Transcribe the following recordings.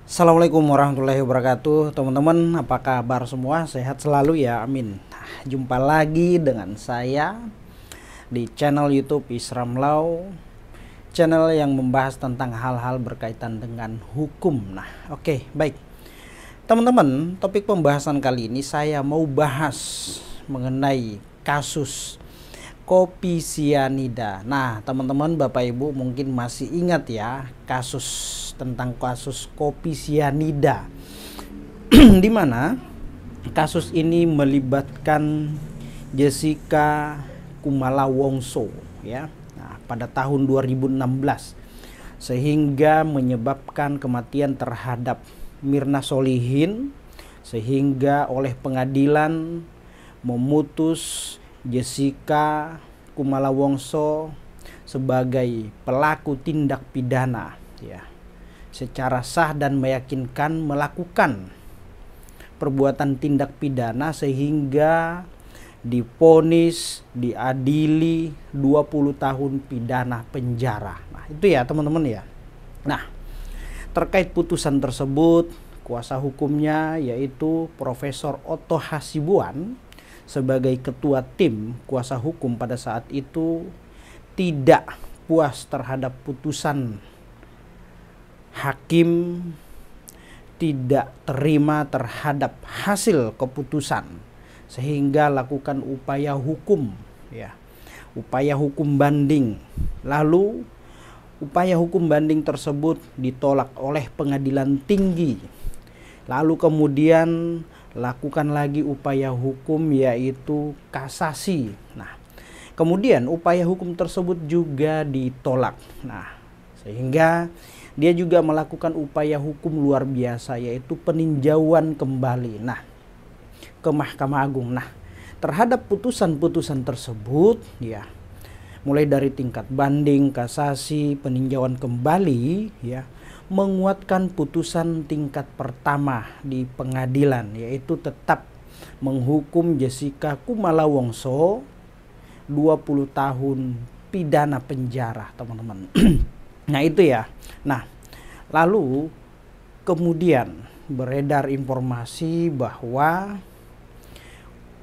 Assalamualaikum warahmatullahi wabarakatuh. Teman-teman, apa kabar semua? Sehat selalu ya, amin. Jumpa lagi dengan saya di channel YouTube Isram Law, channel yang membahas tentang hal-hal berkaitan dengan hukum. Nah, oke, baik. Teman-teman, topik pembahasan kali ini saya mau bahas mengenai kasus kopi sianida. Nah, teman-teman, Bapak Ibu mungkin masih ingat ya tentang kasus kopi sianida, di mana kasus ini melibatkan Jessica Kumala Wongso ya. Nah, pada tahun 2016 sehingga menyebabkan kematian terhadap Mirna Solihin, sehingga oleh pengadilan memutus Jessica Kumala Wongso sebagai pelaku tindak pidana ya, secara sah dan meyakinkan melakukan perbuatan tindak pidana sehingga divonis, diadili 20 tahun pidana penjara. Nah, itu ya teman-teman ya. Nah, terkait putusan tersebut, kuasa hukumnya yaitu Profesor Otto Hasibuan sebagai ketua tim kuasa hukum pada saat itu tidak puas terhadap putusan hakim, tidak terima terhadap hasil keputusan, sehingga lakukan upaya hukum ya, upaya hukum banding. Lalu upaya hukum banding tersebut ditolak oleh pengadilan tinggi. Lalu kemudian lakukan lagi upaya hukum yaitu kasasi. Nah, kemudian upaya hukum tersebut juga ditolak. Nah, sehingga dia juga melakukan upaya hukum luar biasa yaitu peninjauan kembali. Nah, ke Mahkamah Agung. Nah, terhadap putusan-putusan tersebut ya, mulai dari tingkat banding, kasasi, peninjauan kembali ya, menguatkan putusan tingkat pertama di pengadilan, yaitu tetap menghukum Jessica Kumala Wongso 20 tahun pidana penjara, teman-teman. Nah, itu ya. Nah, lalu kemudian beredar informasi bahwa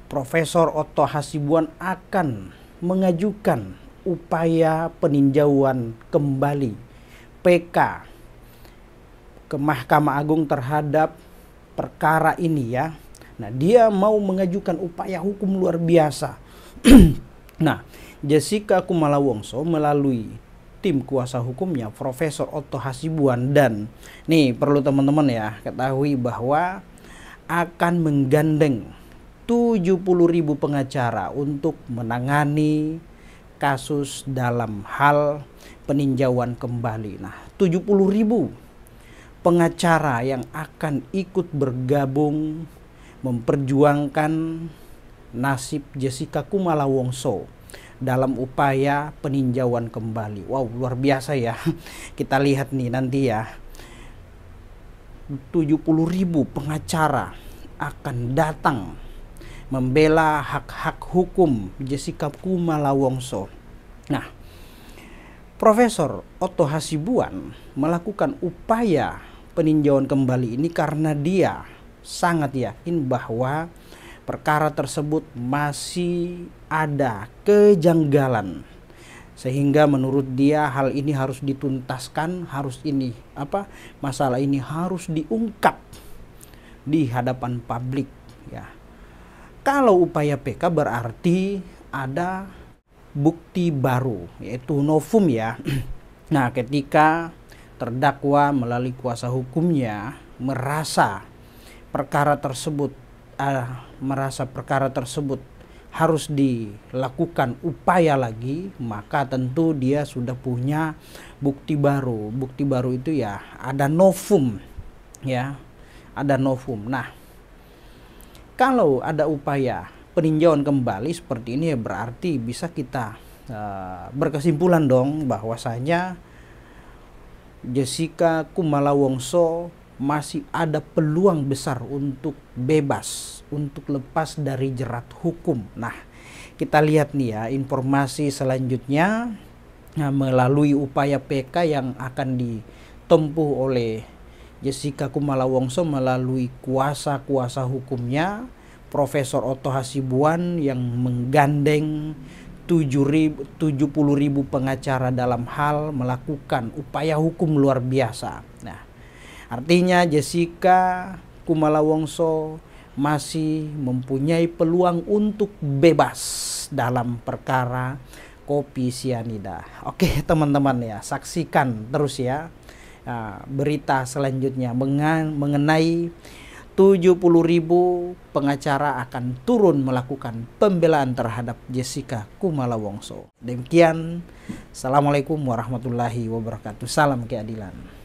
Profesor Otto Hasibuan akan mengajukan upaya peninjauan kembali PK ke Mahkamah Agung terhadap perkara ini ya. Nah, dia mau mengajukan upaya hukum luar biasa. Nah, Jessica Kumala Wongso melalui tim kuasa hukumnya Profesor Otto Hasibuan, dan nih perlu teman-teman ya ketahui bahwa akan menggandeng 70.000 pengacara untuk menangani kasus dalam hal peninjauan kembali. Nah, 70.000 pengacara yang akan ikut bergabung memperjuangkan nasib Jessica Kumala Wongso dalam upaya peninjauan kembali. Wow, luar biasa ya. Kita lihat nih nanti ya, 70.000 pengacara akan datang membela hak-hak hukum Jessica Kumala Wongso. Nah, Profesor Otto Hasibuan melakukan upaya peninjauan kembali ini karena dia sangat yakin bahwa perkara tersebut masih ada kejanggalan, sehingga menurut dia hal ini harus dituntaskan, masalah ini harus diungkap di hadapan publik ya. Kalau upaya PK berarti ada bukti baru yaitu novum ya. Nah, ketika terdakwa melalui kuasa hukumnya merasa perkara tersebut harus dilakukan upaya lagi, maka tentu dia sudah punya bukti baru. Bukti baru itu ya ada novum ya, ada novum. Nah, kalau ada upaya peninjauan kembali seperti ini ya berarti bisa kita berkesimpulan dong bahwasanya Jessica Kumala Wongso masih ada peluang besar untuk bebas, untuk lepas dari jerat hukum. Nah, kita lihat nih ya informasi selanjutnya melalui upaya PK yang akan ditempuh oleh Jessica Kumala Wongso melalui kuasa-kuasa hukumnya Profesor Otto Hasibuan yang menggandeng 70.000 pengacara dalam hal melakukan upaya hukum luar biasa. Nah, artinya Jessica Kumala Wongso masih mempunyai peluang untuk bebas dalam perkara kopi sianida. Oke teman-teman ya, saksikan terus ya berita selanjutnya mengenai 70.000 pengacara akan turun melakukan pembelaan terhadap Jessica Kumala Wongso. Demikian, Assalamualaikum warahmatullahi wabarakatuh. Salam keadilan.